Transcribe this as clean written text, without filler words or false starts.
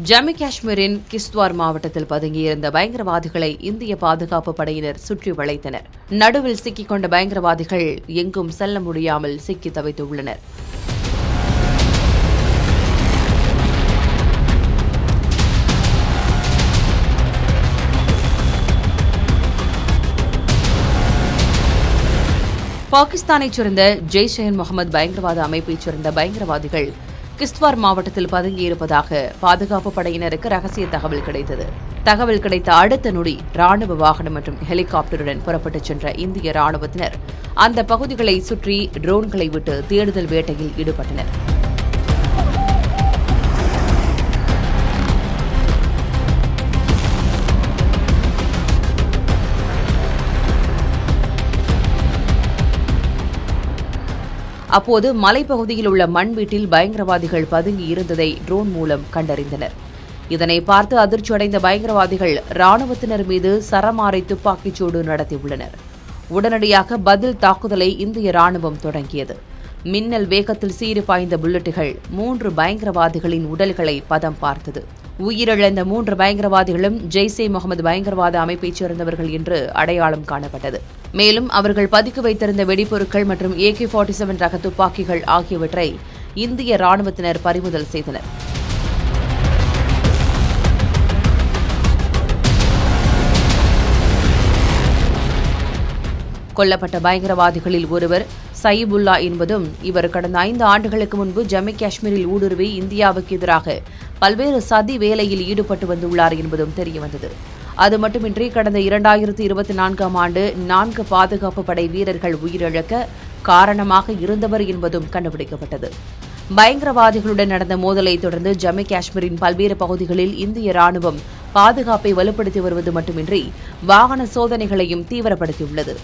ஜம்மு காஷ்மீரின் கிஸ்துவார் மாவட்டத்தில் பதுங்கியிருந்த பயங்கரவாதிகளை இந்திய பாதுகாப்பு படையினர் சுற்றி வளைத்தனர். நடுவில் சிக்கிக் கொண்ட பயங்கரவாதிகள் எங்கும் செல்ல முடியாமல் சிக்கி தவித்துள்ளனர். பாகிஸ்தானைச் சேர்ந்த ஜெய்ஷ்-இ-முகமது பயங்கரவாத அமைப்பைச் சேர்ந்த பயங்கரவாதிகள் கிஸ்துவார் மாவட்டத்தில் பதுங்கியிருப்பதாக பாதுகாப்பு படையினருக்கு ரகசிய தகவல் கிடைத்தது. தகவல் கிடைத்த அடுத்த நொடி ராணுவ வாகனம் மற்றும் ஹெலிகாப்டருடன் புறப்பட்டுச் சென்ற இந்திய ராணுவத்தினர் அந்த பகுதிகளை சுற்றி ட்ரோன்களை விட்டு தேடுதல் வேட்டையில் ஈடுபட்டனர். அப்போது மலைப்பகுதியில் உள்ள மண் வீட்டில் பயங்கரவாதிகள் பதுங்கி இருந்ததை ட்ரோன் மூலம் கண்டறிந்தனர். இதனை பார்த்து அதிர்ச்சியடைந்த பயங்கரவாதிகள் ராணுவத்தினர் மீது சரமாரி துப்பாக்கிச்சூடு நடத்தியுள்ளனர். உடனடியாக பதில் தாக்குதலை இந்திய ராணுவம் தொடங்கியது. மின்னல் வேகத்தில் சீறி பாய்ந்த புல்லட்டுகள் 3 பயங்கரவாதிகளின் உடல்களை பதம் பார்த்தது. உயிரிழந்த 3 பயங்கரவாதிகளும் ஜெய்ஷ்-இ-முகமது பயங்கரவாத அமைப்பைச் சேர்ந்தவர்கள் என்று அடையாளம் காணப்பட்டது. மேலும் அவர்கள் பதுக்கி வைத்திருந்த வெடிப்பொருட்கள் மற்றும் AK-47 ரக துப்பாக்கிகள் ஆகியவற்றை இந்திய ராணுவத்தினர் பறிமுதல் செய்தனர். கொல்லப்பட்ட பயங்கரவாதிகளில் ஒருவர் சயீபுல்லா என்பதும் இவர் கடந்த 5 ஆண்டுகளுக்கு முன்பு ஜம்மு காஷ்மீரில் ஊடுருவி இந்தியாவுக்கு எதிராக பல்வேறு சதி வேலையில் ஈடுபட்டு வந்துள்ளார் என்பதும் தெரியவந்தது. அது மட்டுமின்றி கடந்த 2024ஆம் ஆண்டு 4 பாதுகாப்பு படை வீரர்கள் உயிரிழக்க காரணமாக இருந்தவர் என்பதும் கண்டுபிடிக்கப்பட்டது. பயங்கரவாதிகளுடன் நடந்த மோதலை தொடர்ந்து ஜம்மு காஷ்மீரின் பல்வேறு பகுதிகளில் இந்திய ராணுவம் பாதுகாப்பை வலுப்படுத்தி வருவது மட்டுமின்றி வாகன சோதனைகளையும் தீவிரப்படுத்தியுள்ளது.